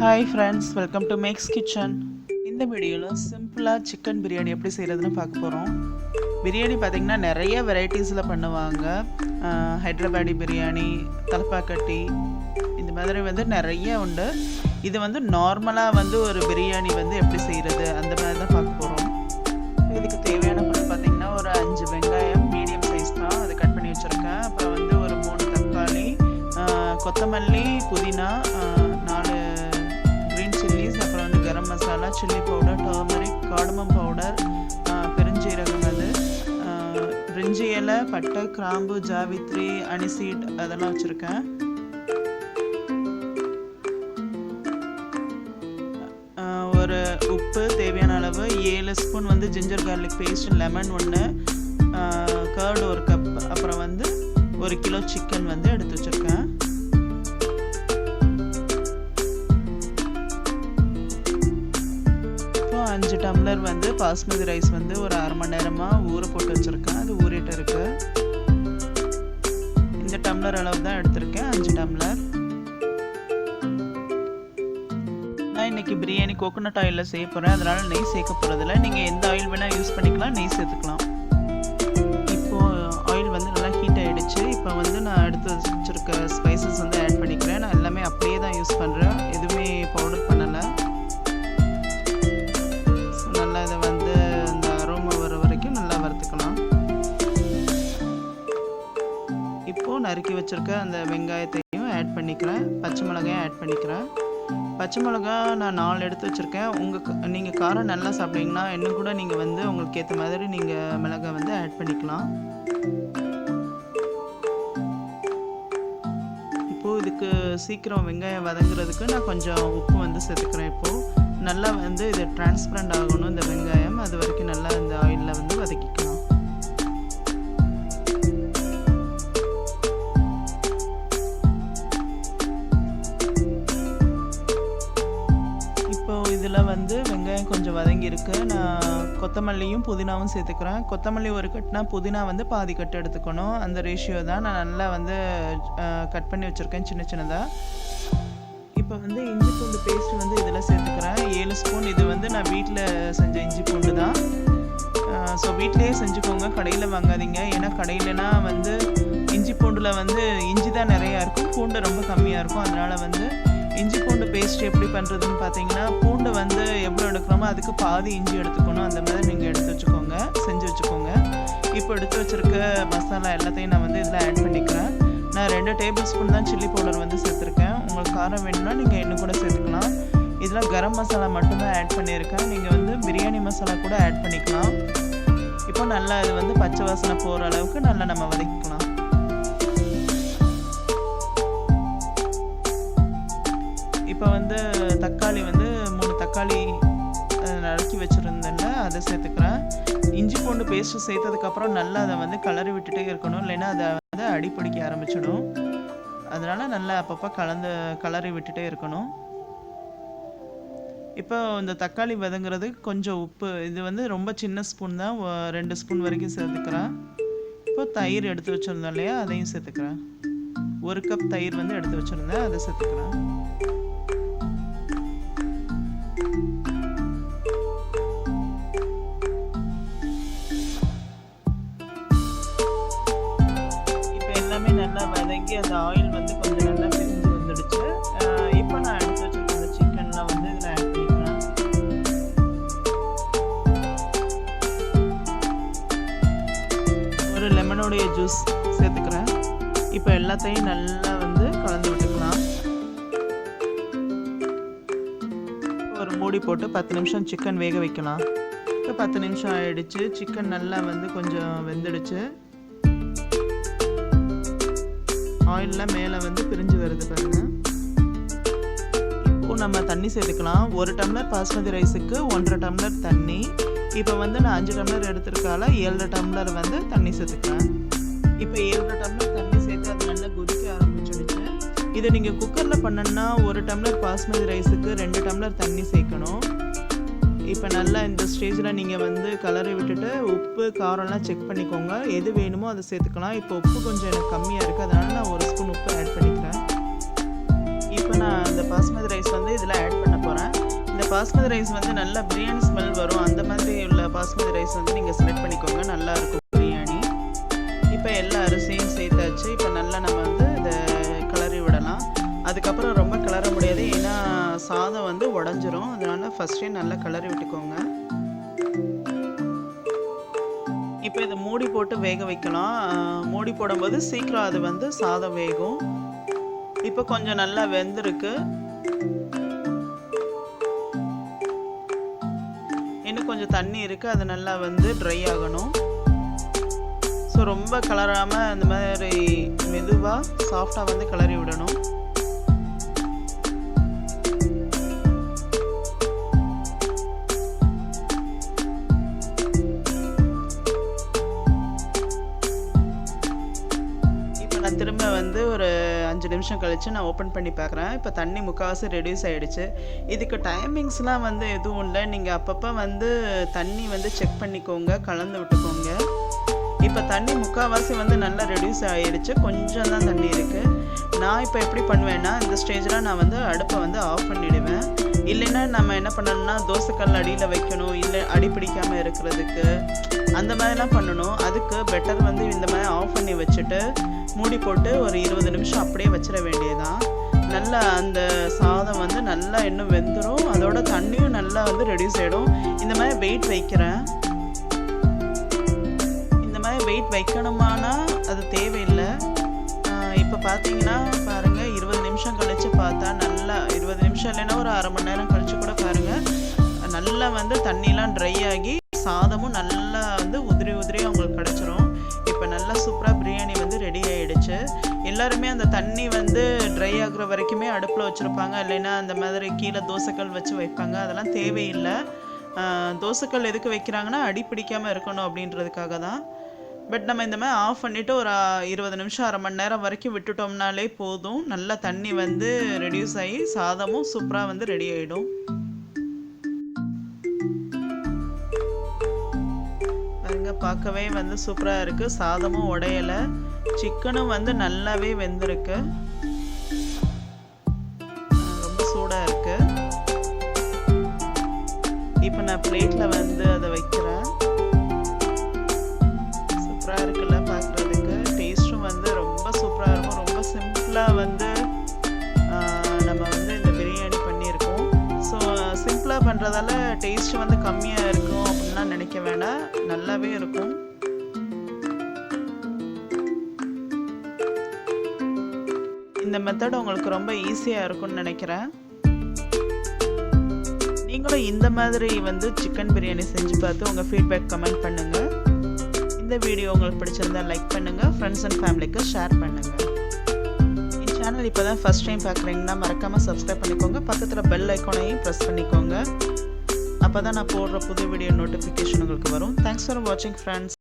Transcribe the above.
Hi friends, welcome to Mek'skitchen. இந்த வீடியோல சிம்பிளா சிக்கன் பிரியாணி எப்படி செய்யறதுன்னு பார்க்க போறோம். பிரியாணி பாத்தீங்கன்னா நிறைய வெரைட்டிஸ்ல பண்ணுவாங்க. ஹைதராபாடி பிரியாணி, தலப்பாக்கட்டி இந்த மாதிரி வந்து நிறைய உண்டு. இது வந்து நார்மலா வந்து ஒரு பிரியாணி வந்து எப்படி செய்யறது அந்த மாதிரி தான் பார்க்க போறோம். இதுக்கு தேவையான பொருள் பாத்தீங்கன்னா ஒரு 5 வெங்காயம் மீடியம் சைஸ் தான் அது கட் பண்ணி வச்சிருக்கேன். அப்புறம் வந்து ஒரு 3 தக்காளி, கொத்தமல்லி, புதினா, 4 green chillies, அப்புறம் வந்து garam masala, chilli powder, turmeric, cardamom powder, பெருஞ்சீரகம், அது பிரிஞ்சி இலை, பட்டை, கிராம்பு, ஜாவித்ரி, அனிசீட் அதெல்லாம் வச்சுருக்கேன். ஒரு உப்பு தேவையான அளவு, 7 ஸ்பூன் வந்து ginger garlic paste, lemon 1, curd 1 cup, அப்புறம் வந்து 1 கிலோ சிக்கன் வந்து எடுத்து வச்சுருக்கேன். 5 டம்ளர் வந்து பாஸ்மதி ரைஸ் வந்து ஒரு அரை மணி நேரமாக ஊற போட்டு வச்சுருக்கேன். அது ஊறிட்டு இருக்கு. இந்த டம்ளர் அளவு தான் எடுத்திருக்கேன், 5 டம்ளர். நான் இன்னைக்கு பிரியாணி கோகோனட் ஆயிலில் செய்ய போகிறேன், அதனால் நெய் சேர்க்க போகிறதில்ல. நீங்கள் எந்த ஆயில் வேணால் யூஸ் பண்ணிக்கலாம், நெய் சேர்த்துக்கலாம். இப்போது ஆயில் வந்து நல்லா ஹீட் ஆகிடுச்சு. இப்போ வந்து நான் எடுத்து வச்சுருக்க ஸ்பைசஸ் வந்து ஆட் பண்ணிக்கிறேன். நான் எல்லாமே அப்படியே தான் யூஸ் பண்ணுறேன், எதுவுமே பவுடர் பண்ணலை. இதை வந்து அந்த அரோமா வர வரைக்கும் நல்லா வறுத்துக்கலாம். இப்போது நறுக்கி வச்சுருக்க அந்த வெங்காயத்தையும் ஆட் பண்ணிக்கிறேன், பச்சை மிளகாயும் ஆட் பண்ணிக்கிறேன். பச்சை மிளகா நான் 4 எடுத்து வச்சுருக்கேன். நீங்கள் காரம் நல்லா சாப்பிட்டீங்கன்னா இன்னும் கூட நீங்கள் வந்து உங்களுக்கு ஏற்ற மாதிரி நீங்கள் மிளகாய் வந்து ஆட் பண்ணிக்கலாம். இப்போது இதுக்கு சீக்கிரம் வெங்காயம் வதங்குறதுக்கு நான் கொஞ்சம் உப்பு வந்து சேர்த்துக்கிறேன். இப்போது நல்லா வந்து இது டிரான்ஸ்பரண்ட் ஆகணும் இந்த வெங்காயம், அது வரைக்கும் நல்லா இந்த ஆயிலில் வந்து வதக்கிக்கலாம். இப்போ இதில் வந்து வெங்காயம் கொஞ்சம் வதங்கியிருக்கு. நான் கொத்தமல்லியும் புதினாவும் சேர்த்துக்கிறேன். கொத்தமல்லி ஒரு கட்னா புதினா வந்து பாதி கட்டு எடுத்துக்கணும், அந்த ரேஷியோ தான். நான் நல்லா வந்து கட் பண்ணி வச்சுருக்கேன் சின்ன சின்னதாக. இப்போ வந்து இஞ்சி பூண்டு பேஸ்ட் வந்து இதில் சேர்த்துக்கிறேன், 7 ஸ்பூன். இது வந்து நான் வீட்டில் செஞ்ச இஞ்சி பூண்டு தான். ஸோ வீட்டிலேயே செஞ்சுக்கோங்க, கடையில் வாங்காதீங்க. ஏன்னா கடையிலனா வந்து இஞ்சி பூண்டில் வந்து இஞ்சி தான் நிறையா இருக்கும், பூண்டு ரொம்ப கம்மியாக இருக்கும். அதனால் வந்து இஞ்சி பூண்டு பேஸ்ட் எப்படி பண்ணுறதுன்னு பார்த்தீங்கன்னா, பூண்டு வந்து எவ்வளோ எடுக்கிறோமோ அதுக்கு பாதி இஞ்சி எடுத்துக்கணும். அந்த மாதிரி நீங்கள் எடுத்து வச்சுக்கோங்க, செஞ்சு வச்சுக்கோங்க. இப்போ எடுத்து வச்சுருக்க மசாலா எல்லாத்தையும் நான் வந்து இதில் ஆட் பண்ணிக்கிறேன். நான் 2 டேபிள் ஸ்பூன் தான் சில்லி பவுடர் வந்து சேர்த்துருக்கேன். உங்களுக்கு காரம் வேணும்னா நீங்கள் இன்னும் கூட சேர்த்துக்கலாம். இதில் கரம் மசாலா மட்டும்தான் ஆட் பண்ணியிருக்கேன். நீங்கள் வந்து பிரியாணி மசாலா கூட ஆட் பண்ணிக்கலாம். இப்போ நல்லா இது வந்து பச்சை வாசனை போகிற அளவுக்கு நல்லா நம்ம வதக்கிக்கலாம். இப்போ வந்து தக்காளி வந்து 3 தக்காளி நறுக்கி வச்சுருந்தேன்ல, அதை சேர்த்துக்கிறேன். இஞ்சி பூண்டு பேஸ்ட்டு சேர்த்ததுக்கப்புறம் நல்லா அதை வந்து கலரி விட்டுட்டே இருக்கணும், இல்லைன்னா அதை வந்து அடிப்பிடிக்க ஆரம்பிச்சிடும். அதனால் நல்லா அப்பப்போ கலரி விட்டுட்டே இருக்கணும். இப்போ இந்த தக்காளி வதங்குறது கொஞ்சம் உப்பு, இது வந்து ரொம்ப சின்ன ஸ்பூன் தான், 2 ஸ்பூன் வரைக்கும் சேர்த்துக்கிறேன். இப்போ தயிர் எடுத்து வச்சுருந்தோம் இல்லையா, அதையும் சேர்த்துக்கிறேன். 1 கப் தயிர் வந்து எடுத்து வச்சுருந்தேன், அதை சேர்த்துக்கிறேன். நல்லா வதங்கி அந்த ஆயில் வந்து கொஞ்சம் நல்லா பிரிஞ்சு வந்துடுச்சு. இப்போ நான் எடுத்து வச்சுருக்க சிக்கன்லாம் வந்து இதில் ஆட் பண்ணிக்கிறேன். ஒரு லெமனோடைய ஜூஸ் சேர்த்துக்கிறேன். இப்போ எல்லாத்தையும் நல்லா வந்து கலந்து விட்டுக்கலாம். ஒரு மூடி போட்டு 10 நிமிஷம் சிக்கன் வேக வைக்கலாம். இப்போ 10 நிமிஷம் ஆயிடுச்சு. சிக்கன் நல்லா வந்து கொஞ்சம் வெந்துடுச்சு. ஆயிலில் மேலே வந்து பிரிஞ்சு வருது பாருங்க. இப்போது நம்ம தண்ணி சேர்த்துக்கலாம். 1 டம்ளர் பாஸ்மதி ரைஸுக்கு 1.5 டம்ளர் தண்ணி. இப்போ வந்து நான் 5 டம்ளர் எடுத்துருக்கால 7 டம்ளர் வந்து தண்ணி சேர்த்துக்கிறேன். இப்போ 7 டம்ளர் தண்ணி சேர்த்து அது நல்லா கொதிக்க ஆரம்பிச்சிடுச்சு. இதை நீங்கள் குக்கரில் பண்ணணுன்னா 1 டம்ளர் பாஸ்மதி ரைஸுக்கு 2 டம்ளர் தண்ணி சேர்க்கணும். இப்போ நல்லா இந்த ஸ்டேஜில் நீங்கள் வந்து கலரி விட்டுட்டு உப்பு காரம்லாம் செக் பண்ணிக்கோங்க, எது வேணுமோ அதை சேர்த்துக்கலாம். இப்போ உப்பு கொஞ்சம் எனக்கு கம்மியாக இருக்குது, அதனால் நான் 1 ஸ்பூன் உப்பு ஆட் பண்ணிக்கிறேன். இப்போ நான் இந்த பாஸ்மதி ரைஸ் வந்து இதில் ஆட் பண்ண போகிறேன். இந்த பாஸ்மதி ரைஸ் வந்து நல்லா பிரியாணி ஸ்மெல் வரும். அந்த மாதிரி உள்ள பாஸ்மதி ரைஸ் வந்து நீங்கள் செலக்ட் பண்ணிக்கோங்க, நல்லாயிருக்கும் பிரியாணி. இப்போ எல்லா அரிசியும் சேர்த்தாச்சு. இப்போ நல்லா நம்ம வந்து இதை கிளறி விடலாம். அதுக்கப்புறம் ரொம்ப கிளற முடியாது, ஏன்னா சாதம் வந்து உடஞ்சிரும். அதனால் ஃபஸ்ட்டே நல்லா கிளறி விட்டுக்கோங்க. இப்போ இதை மூடி போட்டு வேக வைக்கலாம். மூடி போடும்போது சீக்கிரம் அது வந்து சாதம் வேகும். இப்போ கொஞ்சம் நல்லா வெந்திருக்கு. இன்னும் கொஞ்சம் தண்ணி இருக்குது, அது நல்லா வந்து ட்ரை ஆகணும். ஸோ ரொம்ப கிளறாமல் இந்த மாதிரி மெதுவாக சாஃப்டாக வந்து கிளறி விடணும். நான் திரும்ப வந்து ஒரு 5 நிமிஷம் கழித்து நான் ஓப்பன் பண்ணி பார்க்குறேன். இப்போ தண்ணி முக்கால்வாசி ரெடியூஸ் ஆகிடுச்சு. இதுக்கு டைமிங்ஸ்லாம் வந்து எதுவும் இல்லை. நீங்கள் அப்பப்போ வந்து தண்ணி வந்து செக் பண்ணிக்கோங்க, கலந்து விட்டுக்கோங்க. இப்போ தண்ணி முக்கால்வாசி வந்து நல்லா ரெடியூஸ் ஆகிடுச்சு, கொஞ்சம் தான் தண்ணி இருக்குது. நான் இப்போ எப்படி பண்ணுவேன்னா, இந்த ஸ்டேஜில் நான் வந்து அடுப்பை வந்து ஆஃப் பண்ணிவிடுவேன். இல்லைன்னா நம்ம என்ன பண்ணணும்னா தோசைக்கல் அடியில் வைக்கணும், இல்லை அடி பிடிக்காமல் இருக்கிறதுக்கு அந்த மாதிரிலாம் பண்ணணும். அதுக்கு பெட்டர் வந்து இந்த மாதிரி ஆஃப் பண்ணி வச்சுட்டு மூடி போட்டு ஒரு 20 நிமிஷம் அப்படியே வச்சிட வேண்டியதான். நல்லா அந்த சாதம் வந்து நல்லா இன்னும் வெந்துடும், அதோட தண்ணியும் நல்லா வந்து ரெடியூஸ் ஆகிடும். இந்த மாதிரி வெயிட் வைக்கிறேன். இந்த மாதிரி வெயிட் வைக்கணுமானா அது தேவையில்லை. இப்போ பார்த்தீங்கன்னா பாருங்கள், 20 நிமிஷம் கழித்து பார்த்தா நல்லா 20 நிமிஷம் இல்லைன்னா ஒரு அரை மணி நேரம் கழித்து கூட பாருங்கள், நல்லா வந்து தண்ணிலாம் ட்ரை ஆகி சாதமும் நல்லா வந்து உதிரி உதிரியாக உங்களுக்கு கிடச்சிரும். இப்போ நல்லா சூப்பராக பிரியாணி வந்து ரெடி ஆகிடுச்சு. எல்லாருமே அந்த தண்ணி வந்து ட்ரை ஆகுற வரைக்குமே அடுப்பில் வச்சுருப்பாங்க, இல்லைன்னா அந்த மாதிரி கீழே தோசைக்கல் வச்சு வைப்பாங்க. அதெல்லாம் தேவையில்லை. தோசைக்கல் எதுக்கு வைக்கிறாங்கன்னா அடி பிடிக்காமல் இருக்கணும் அப்படின்றதுக்காக தான். பட் நம்ம இந்த மாதிரி ஆஃப் பண்ணிவிட்டு ஒரு 20 நிமிஷம் அரை மணி நேரம் வரைக்கும் விட்டுட்டோம்னாலே போதும். நல்லா தண்ணி வந்து ரெடியூஸ் ஆகி சாதமும் சூப்பராக வந்து ரெடி ஆகிடும். பாருங்க, பார்க்கவே வந்து சூப்பராக இருக்குது. சாதமும் உடையலை, சிக்கனும் வந்து நல்லாவே வெந்திருக்கு. ரொம்ப சூடாக இருக்குது. இப்போ நான் பிளேட்டில் வந்து அதை வைக்கிறேன். சூப்பராக இருக்குல்ல பார்க்குறதுக்கு. டேஸ்ட்டும் வந்து ரொம்ப சூப்பராக இருக்கும். ரொம்ப சிம்பிளாக வந்து நம்ம வந்து இந்த பிரியாணி பண்ணியிருக்கோம். ஸோ சிம்பிளாக பண்ணுறதால டேஸ்ட் வந்து கம்மியாக இருக்கும் அப்படின்லாம் நினைக்க வேண்டாம், நல்லாவே இருக்கும். இந்த மெத்தட் உங்களுக்கு ரொம்ப ஈஸியாக இருக்கும்னு நினைக்கிறேன். நீங்களும் இந்த மாதிரி வந்து சிக்கன் பிரியாணி செஞ்சு பார்த்து உங்கள் ஃபீட்பேக் கமெண்ட் பண்ணுங்கள். இந்த வீடியோ உங்களுக்கு பிடிச்சிருந்தா லைக் பண்ணுங்கள், ஃப்ரெண்ட்ஸ் அண்ட் ஃபேமிலிக்கு ஷேர் பண்ணுங்கள். என் சேனல் இப்போ தான் ஃபஸ்ட் டைம் பார்க்குறீங்கன்னா மறக்காமல் சப்ஸ்கிரைப் பண்ணிக்கோங்க. பக்கத்தில் பெல் ஐக்கானையும் ப்ரெஸ் பண்ணிக்கோங்க. அப்போ தான் நான் போடுற புது வீடியோ நோட்டிஃபிகேஷன் உங்களுக்கு வரும். தேங்க்ஸ் ஃபார் வாட்சிங் ஃப்ரெண்ட்ஸ்.